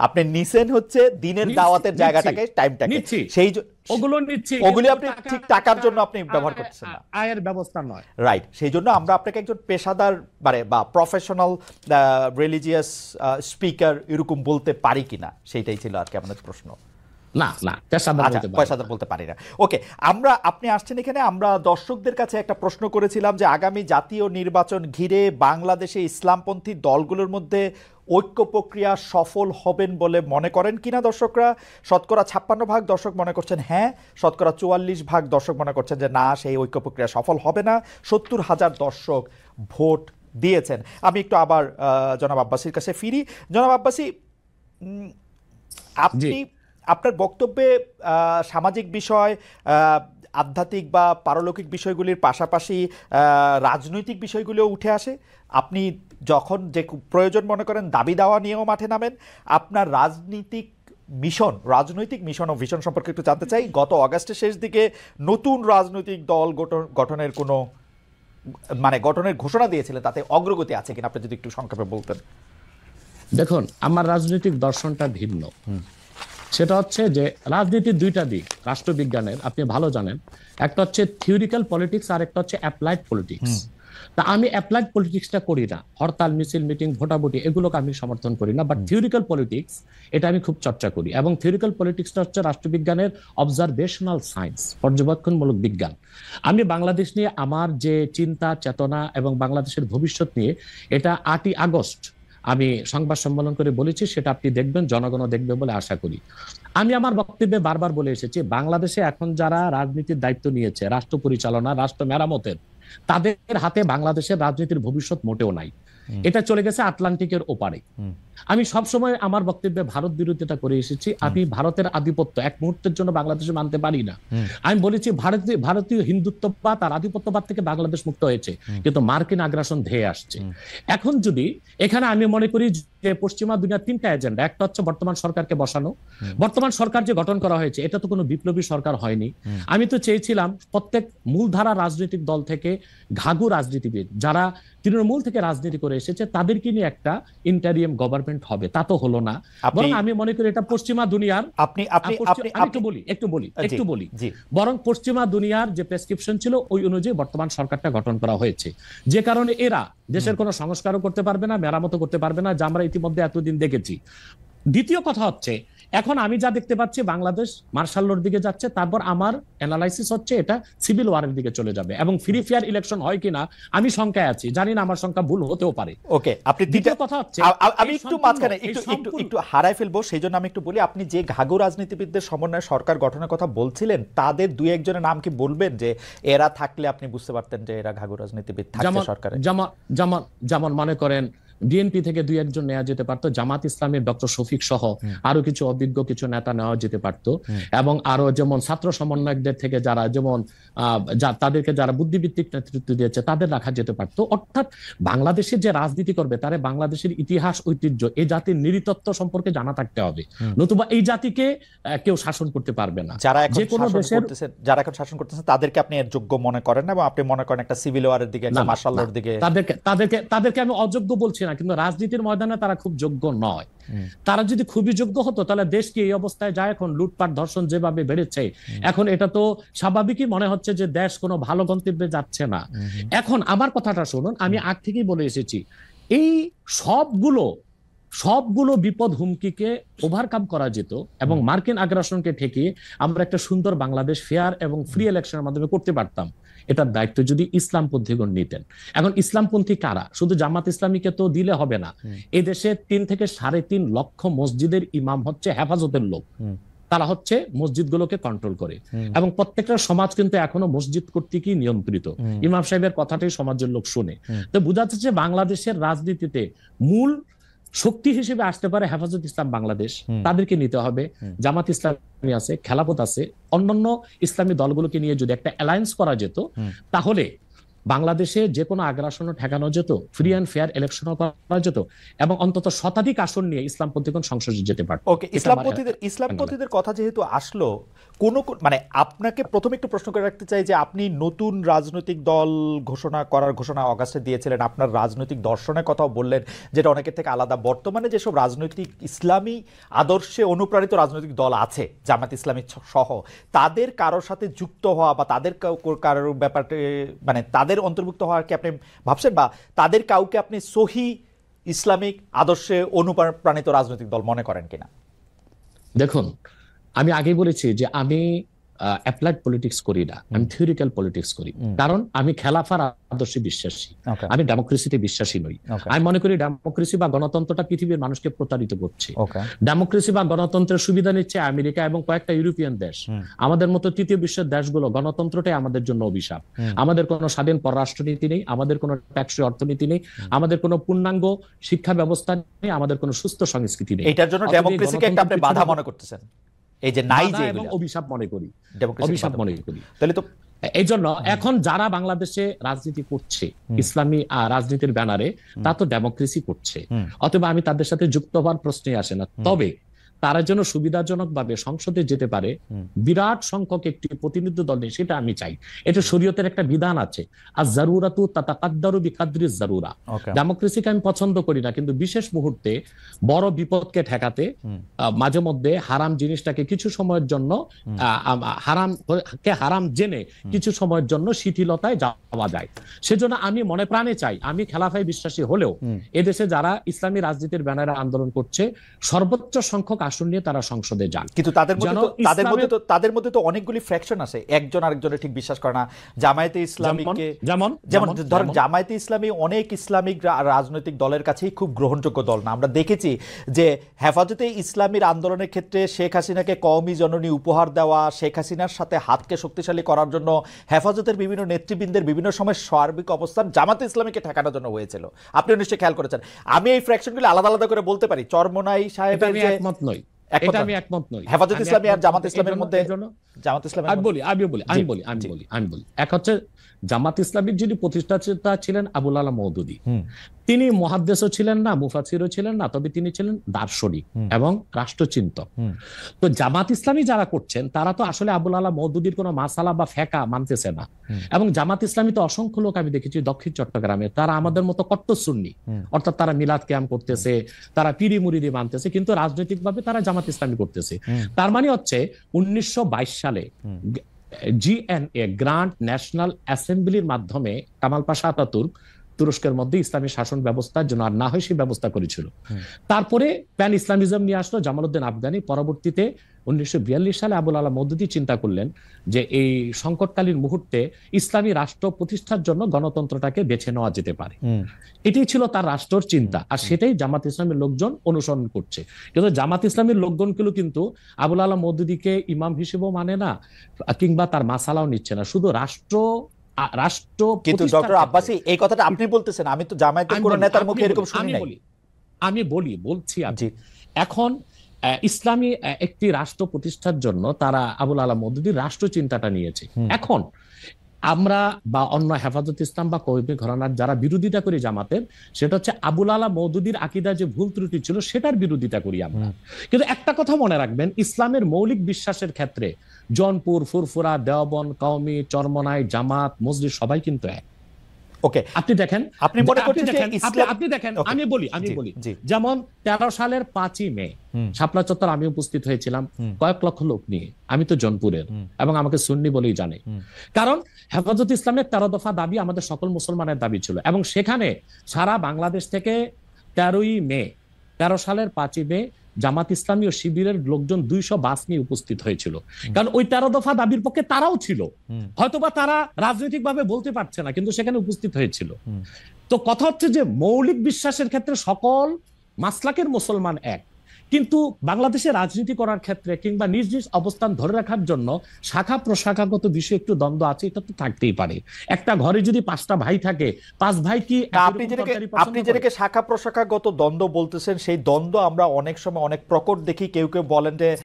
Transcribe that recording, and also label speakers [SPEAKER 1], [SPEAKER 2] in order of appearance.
[SPEAKER 1] আপনি নিছেন হচ্ছে দিনের দাওয়াতের জায়গাটাকে, টাইমটাকে, সেই
[SPEAKER 2] ওগুলো নিচ্ছি,
[SPEAKER 1] ওগুলি আপনি ঠিক টাকার জন্য আপনি ব্যবহার করছেন না,
[SPEAKER 2] আয়ের ব্যবস্থা নয়।
[SPEAKER 1] রাইট। সেই জন্য আমরা আপনাকে একজন পেশাদার মানে বা প্রফেশনাল রিলিজিয়াস স্পিকার এরকম বলতে পারি কিনা, সেইটাই ছিল আর কি আমাদের প্রশ্ন।
[SPEAKER 2] না না,
[SPEAKER 1] পেশাদার বলতে পারি না। ওকে, আপনি আসছেন এখানে, আমরা দর্শকদের কাছে একটা প্রশ্ন করেছিলাম যে আগামী জাতীয় নির্বাচন ঘিরে বাংলাদেশে ইসলামপন্থী দলগুলোর মধ্যে ঐক্য প্রক্রিয়া সফল হবেন বলে মনে করেন কিনা দর্শকরা। শতকরা 56% দর্শক মনে করছেন হ্যাঁ, শতকরা 44% দর্শক মনে করছেন যে না, সেই ঐক্য প্রক্রিয়া সফল হবে না। 70,000 দর্শক ভোট দিয়েছেন। আমি একটু আবার জনাব আব্বাসীর কাছে ফিরি। জনাব আব্বাসী, আপনি আপনার বক্তব্যে সামাজিক বিষয়, আধ্যাত্মিক বা পারলৌকিক বিষয়গুলির পাশাপাশি রাজনৈতিক বিষয়গুলিও উঠে আসে। আপনি যখন যে প্রয়োজন মনে করেন দাবি দাওয়া নিয়েও মাঠে নামেন। আপনার রাজনৈতিক মিশন ও ভিশন সম্পর্কে একটু জানতে চাই। গত অগাস্টের শেষ দিকে নতুন রাজনৈতিক দল গঠনের কোনো গঠনের ঘোষণা দিয়েছিলেন, তাতে অগ্রগতি আছে কিনা আপনি যদি একটু সংক্ষেপে বলতেন।
[SPEAKER 2] দেখুন, আমার রাজনৈতিক দর্শনটা ভিন্ন। সেটা হচ্ছে যে রাজনীতির দুইটা দিক রাষ্ট্রবিজ্ঞানের, আপনি ভালো জানেন। একটা হচ্ছে থিওরিক্যাল পলিটিক্স, আর একটা হচ্ছে অ্যাপ্লাইড পলিটিক্স। তা আমি অ্যাপ্লাইড পলিটিক্সটা করি না, হরতাল মিছিল মিটিং ভোটাভুটি এগুলোকে আমি সমর্থন করি না, বাট থিওরিক্যাল পলিটিক্স এটা আমি খুব চর্চা করি। এবং থিওরিক্যাল পলিটিক্সটা হচ্ছে রাষ্ট্রবিজ্ঞানের অবজারভেশনাল সায়েন্স, পর্যবেক্ষণমূলক বিজ্ঞান। আমি বাংলাদেশ নিয়ে আমার যে চিন্তা চেতনা এবং বাংলাদেশের ভবিষ্যৎ নিয়ে, এটা 8ই আগস্ট আমি সংবাদ সম্মেলন করে বলেছি, সেটা আপনি দেখবেন, জনগণও দেখবে বলে আশা করি। আমি আমার বক্তব্যে বারবার বলে এসেছি, বাংলাদেশে এখন যারা রাজনীতির দায়িত্ব নিয়েছে, রাষ্ট্র পরিচালনা, রাষ্ট্র মেরামতের, তাদের হাতে বাংলাদেশের রাজনীতির ভবিষ্যৎ মোটেও নাই। এটা চলে গেছে আটলান্টিকের ওপারে। আমি সবসময় আমার বক্তব্যে ভারত বিরোধিতা করে এসেছি। আমি ভারতের আধিপত্য এক মুহূর্তের জন্য বাংলাদেশে মানতে পারি না। আমি বলেছি ভারতীয় হিন্দুত্ববাদ আর আধিপত্যবাদ থেকে বাংলাদেশ মুক্ত হয়েছে, কিন্তু মার্কিন আগ্রাসন ধেয়ে আসছে। এখন যদি এখানে আমি মনে করি যে পশ্চিমা দুনিয়ার 3টা এজেন্ডা, একটা হচ্ছে বর্তমান সরকারকে বসানো। বর্তমান সরকার যে গঠন করা হয়েছে, এটা তো কোনো বিপ্লবী সরকার হয়নি। আমি তো চেয়েছিলাম প্রত্যেক মূলধারা রাজনৈতিক দল থেকে ঘাঘু রাজনীতিবিদ যারা তৃণমূল থেকে রাজনীতি করে এসেছে, তাদেরকে নিয়ে একটা ইন্টারিয়াম গভর্নমেন্ট হবে। তা তো হলো না। বরং আমি মনে করি এটা পশ্চিমা দুনিয়ার, একটু বলি বরং পশ্চিমা দুনিয়ার যে প্রেসক্রিপশন ছিল ওই অনুযায়ী বর্তমান সরকারটা গঠন করা হয়েছে, যে কারণে এরা দেশের কোনো সংস্কারও করতে পারবে না, মেরামতও করতে পারবে না, যা আমরা ইতিমধ্যে এতদিন দেখেছি। দ্বিতীয় কথা হচ্ছে, এখন আমি যা দেখতে পাচ্ছি বাংলাদেশ মার্শাল লর দিকে যাচ্ছে। তারপর আমার অ্যানালাইসিস হচ্ছে এটা সিভিল ওয়ারের দিকে চলে যাবে, এবং ফ্রি ফেয়ার ইলেকশন হয় কিনা আমি শঙ্কায় আছি, জানি না, আমার শঙ্কা ভুল হতেও পারে।
[SPEAKER 1] ওকে, আপনি দ্বিতীয় কথা হচ্ছে, আমি একটু মাঝখানে একটু হারাই ফেলবো, সেই জন্য আমি একটু বলি। আপনি যে ঘাঘু রাজনীতিবিদদের সমন্বয়ে সরকার গঠনের কথা বলছিলেন, তাদের দুই একজনের নাম কি বলবেন, যে এরা থাকলে আপনি বুঝতে পারতেন যে এরা ঘাঘু রাজনীতিবিদ থাকতে সরকারে?
[SPEAKER 2] যেমন মনে করেন বিএনপি থেকে দুই একজন নেওয়া যেতে পারতো, জামাত ইসলামের ডক্টর শফিক সহ আরো কিছু অভিজ্ঞ কিছু নেতা নেওয়া যেতে পারতো, এবং আরো যেমন ছাত্র সমন্বয়কদের থেকে যারা যেমন তাদেরকে যারা বুদ্ধিভিত্তিক নেতৃত্ব দিয়েছে তাদের রাখা যেতে পারতো। অর্থাৎ বাংলাদেশের যে রাজনীতি করবে তারা বাংলাদেশের ইতিহাস ঐতিহ্য, এই জাতির নৃতত্ব সম্পর্কে জানা থাকতে হবে, নতুবা এই জাতিকে কেউ শাসন করতে পারবে না।
[SPEAKER 1] যারা এখন শাসন করতেছেন তাদেরকে আপনি যোগ্য মনে করেন না, এবং আপনি মনে করেন একটা সিভিল ওয়ারের দিকে, একটা মার্শাল লর দিকে?
[SPEAKER 2] তাদেরকে আমি অযোগ্য বলছি না, কিন্তু রাজনীতির ময়দানে তারা খুব যোগ্য নয়। তারা যদি খুবই যোগ্য হতো তাহলে দেশ কি এই অবস্থায় যায়? এখন লুটপাট ধর্ষণ যেভাবে বেড়েছে, এখন এটা তো স্বাভাবিকই মনে হচ্ছে যে দেশ কোনো ভালো গন্তব্যে যাচ্ছে না। এখন আমার কথাটা শুনুন, আমি আগ থেকেই বলে এসেছি, এই সবগুলো বিপদ হুমকিকে ওভারকাম করা যেত, এবং মার্কিন আগ্রাসনকে ঠেকিয়ে আমরা একটা সুন্দর বাংলাদেশ ফেয়ার এবং ফ্রি ইলেকশনের মাধ্যমে করতে পারতাম। এটার দায়িত্ব যদি ইসলামপন্থীগণ নিতেন। এখন ইসলামপন্থী কারা? শুধু জামাত ইসলামীকে তো দিলে হবে না। এদেশে 3 থেকে 3.5 লক্ষ মসজিদের ইমাম হচ্ছে হেফাজতের লোক, তারা হচ্ছে মসজিদগুলোকে কন্ট্রোল করে, এবং প্রত্যেকটা সমাজ কিন্তু এখনো মসজিদ কর্তৃকই নিয়ন্ত্রিত। ইমাম সাহেবের কথাটাই সমাজের লোক শুনে। তো বোঝা যাচ্ছে বাংলাদেশের রাজনীতিতে মূল শক্তি হিসেবে আসতে পারে হেফাজত ইসলাম বাংলাদেশ, তাদেরকে নিতে হবে। জামাত ইসলামী আছে, খেলাফত আছে, অন্যান্য ইসলামী দলগুলোকে নিয়ে যদি একটা অ্যালায়েন্স করা যেত, তাহলে বাংলাদেশে যে কোনো আগ্রাসনও ঠেকানো যেত, ফ্রি অ্যান্ড ফেয়ার ইলেকশনও করা যেত, এবং অন্তত শতাধিক আসন নিয়ে ইসলামপন্থীগণ সংসদে যেতে পারত।
[SPEAKER 1] ওকে, ইসলামপন্থীদের কথা যেহেতু আসলো, মানে আপনাকে প্রথমে একটু প্রশ্ন করে রাখতে চাই যে আপনি নতুন রাজনৈতিক দল ঘোষণা অগাস্টে দিয়েছিলেন, আপনার রাজনৈতিক দর্শনের কথাও বললেন যেটা অনেকের থেকে আলাদা। বর্তমানে যেসব রাজনৈতিক ইসলামী আদর্শে অনুপ্রাণিত রাজনৈতিক দল আছে, জামাত ইসলামী সহ, তাদের কারোর সাথে যুক্ত হওয়া বা তাদের কারোর ব্যাপারে মানে তাদের অন্তর্ভুক্ত হওয়ার কি আপনি ভাবছেন, বা তাদের কাউকে আপনি সহি ইসলামিক আদর্শে অনুপ্রাণিত রাজনৈতিক দল মনে করেন কিনা?
[SPEAKER 2] দেখুন, আমি আগে বলেছি যে আমি অ্যাপ্লাইড পলিটিক্স করি না, আমি থিওরিক্যাল পলিটিক্স করি। কারণ আমি খেলাফার আদর্শে বিশ্বাসী, আমি ডেমোক্রেসিতে বিশ্বাসী নই। আমি মনে করি ডেমোক্রেসি বা গণতন্ত্রটা পৃথিবীর মানুষকে প্রতারিত করছে। ডেমোক্রেসি বা গণতন্ত্রের সুবিধা নিচ্ছে আমেরিকা এবং কয়েকটা ইউরোপিয়ান দেশ। আমাদের মতো তৃতীয় বিশ্বের দেশগুলো গণতন্ত্রটাই আমাদের জন্য অভিশাপ। আমাদের কোনো স্বাধীন পররাষ্ট্রনীতি নেই, আমাদের কোনো ট্যাক্সি অর্থনীতি নেই, আমাদের কোনো পূর্ণাঙ্গ শিক্ষা ব্যবস্থা নেই, আমাদের কোনো সুস্থ সংস্কৃতি নেই।
[SPEAKER 1] এটার জন্য ডেমোক্রেসিকে একটা আপনি বাধা মনে করতেছেন? এই যে নাই যে
[SPEAKER 2] এবং অভিশাপ মনে করি,
[SPEAKER 1] তাহলে তো
[SPEAKER 2] এই জন্য এখন যারা বাংলাদেশে রাজনীতি করছে ইসলামী রাজনীতির ব্যানারে, তা তো ডেমোক্রেসি করছে, অথবা আমি তাদের সাথে যুক্ত হওয়ার প্রশ্নই আসে না। তবে তারা যেন সুবিধাজনক ভাবে সংসদে যেতে পারে, বিরাট সংখ্যক একটি প্রতিনিধি দল নেই, সেটা আমি চাই। এটা শরীয়তের একটা বিধান আছে, আর জারুরাতু তাতাকাদ্দারু বিকাদ্রি জারুরা। ডেমোক্রেসিকে আমি পছন্দ করি না, কিন্তু বিশেষ মুহূর্তে বড় বিপদকে ঠেকাতে মাঝে মধ্যে হারাম জিনিসটাকে কিছু সময়ের জন্য হারাম জেনে কিছু সময়ের জন্য শিথিলতায় যাওয়া যায়। সেজন্য আমি মনে প্রাণে চাই, আমি খেলাফায় বিশ্বাসী হলেও এদেশে যারা ইসলামী রাজনীতির ব্যানারে আন্দোলন করছে সর্বোচ্চ সংখ্যক আসন নিয়ে তারা সংসদে যান।
[SPEAKER 1] কিন্তু তাদের মধ্যে তো অনেকগুলি ফ্র্যাকশন আছে, একজন আরেকজনের ঠিক বিশ্বাস করে না। জামায়াতে ইসলামীকে যেমন ধরেন, জামায়াতে ইসলামী অনেক ইসলামিক রাজনৈতিক দলের কাছেই খুব গ্রহণযোগ্য দল না। আমরা দেখেছি যে হেফাজতে ইসলামীর আন্দোলনের ক্ষেত্রে শেখ হাসিনাকে কওমি জননী উপহার দেওয়া, শেখ হাসিনার সাথে হাতকে শক্তিশালী করার জন্য হেফাজতের বিভিন্ন নেতৃবৃন্দের বিভিন্ন সময় সার্বিক অবস্থান জামাতে ইসলামীকে ঠেকানোর জন্য হয়েছিল। আপনি নিশ্চয়ই খেয়াল করেছেন। আমি এই ফ্র্যাকশনগুলো আলাদা আলাদা করে বলতে পারি। চরমোনাই সাহেবের যে
[SPEAKER 2] আমি একমত নই
[SPEAKER 1] হেফাজত ইসলামী আর জামাত ইসলামের মধ্যে,
[SPEAKER 2] আমি বলি এক হচ্ছে জামাত ইসলামীর যিনি প্রতিষ্ঠাতা ছিলেন আবুল আলা মওদুদী, তিনি মুহাদ্দিসও ছিলেন না, মুফাসসিরও ছিলেন না, তবে তিনি ছিলেন দার্শনিক এবং রাষ্ট্রচিন্তক। তো জামাত ইসলামী যারা করছেন তারা তো আসলে আবুল আলা মওদুদীর কোনো মাসালা বা ফেকা মানতেছে না। এবং জামাত ইসলামী তো অসংখ্য লোক আমি দেখেছি দক্ষিণ চট্টগ্রামে, তারা আমাদের মতো কট্টর সুন্নি, অর্থাৎ তারা মিলাদ কিয়াম করতেছে, তারা পিরি মুরিদি মানতেছে, কিন্তু রাজনৈতিকভাবে তারা জামাত ইসলামী করতেছে। তার মানে হচ্ছে 1922 সালে জিএনএ গ্র্যান্ড ন্যাশনাল অ্যাসেম্বলির মাধ্যমে কামাল পাশা আতাতুর্ক তুরস্কের মধ্যে ইসলামী শাসন ব্যবস্থার জন্য আর না হয় সেই ব্যবস্থা করেছিল। তারপরে প্যান ইসলামিজম নিয়ে আসলো জামালউদ্দিন আফগানি। পরবর্তীতে 1942 সালে আবুল আলা মওদুদী চিন্তা করলেন যে এই সংকটকালীন মুহূর্তে ইসলামী রাষ্ট্র প্রতিষ্ঠার জন্য গণতন্ত্রটাকে বেছে নেওয়া যেতে পারে। এটাই ছিল তার রাষ্ট্রের চিন্তা, আর সেটাই জামাত ইসলামের লোকজন অনুসরণ করছে। কিন্তু জামাত ইসলামের লোকজনগুলো কিন্তু আবুল আলা মওদুদীকে ইমাম হিসেবেও মানে না, কিংবা তার মাসালাও নিচ্ছে না, শুধু রাষ্ট্র।
[SPEAKER 1] কিন্তু ডক্টর আব্বাসী, এই কথাটা আপনি বলতেছেন, আমি তো জামায়াতের কোন নেতার মুখে এরকম শুনি নাই।
[SPEAKER 2] আমি বলছি এখন ইসলামী একটি রাষ্ট্র প্রতিষ্ঠার জন্য তারা আবুল আলা মওদুদীর রাষ্ট্র চিন্তাটা নিয়েছে। এখন আমরা বা অন্য হেফাজত ইসলাম বা কওমি ঘরানার যারা বিরোধিতা করি জামাতের, সেটা হচ্ছে আবুল আলা মওদুদীর আকীদা যে ভুল ত্রুটি ছিল সেটার বিরোধিতা করি আমরা। কিন্তু একটা কথা মনে রাখবেন, ইসলামের মৌলিক বিশ্বাসের ক্ষেত্রে জৌনপুর, ফুরফুরা, দেওবন্দ, কওমি, চরমোনাই, জামাত, মজলিস সবাই কিন্তু এক।
[SPEAKER 1] ওকে,
[SPEAKER 2] আপনি দেখেন, আপনি দেখেন, আমি বলি যেমন 13 সালের 5ই মে শাপলা চত্বর আমি উপস্থিত হয়েছিলাম কয়েক লক্ষ লোক নিয়ে। আমি তো জৌনপুরের এবং আমাকে সুন্নি বলেই জানে, কারণ হেফাজত ইসলামের 13 দফা দাবি আমাদের সকল মুসলমানের দাবি ছিল। এবং সেখানে সারা বাংলাদেশ থেকে 13 সালের 5ই মে জামাত ইসলামী ও শিবিরের লোকজন 200 বাস নিয়ে উপস্থিত হয়েছিল। কারণ ওই 13 দফা দাবির পক্ষে তারাও ছিল, হয়তোবা তারা রাজনৈতিকভাবে বলতে পারছে না, কিন্তু সেখানে উপস্থিত হয়েছিল। তো কথা হচ্ছে যে মৌলিক বিশ্বাসের ক্ষেত্রে সকল মাসলাকের মুসলমান এক, কিন্তু বাংলাদেশে রাজনীতি করার ক্ষেত্রে কিংবা নিজ নিজ অবস্থান ধরে রাখার জন্য শাখা প্রশাখাগত বিষয়ে একটু দ্বন্দ্ব আছে, এটা তো থাকতেই পারে। একটা ঘরে যদি 5টা ভাই থাকে, 5 ভাই কি
[SPEAKER 1] আপনি যেটাকে শাখা প্রশাখাগত দ্বন্দ্ব বলতেছেন, সেই দ্বন্দ্ব আমরা অনেক সময় অনেক প্রকট দেখি। কেউ কেউ বলেন যে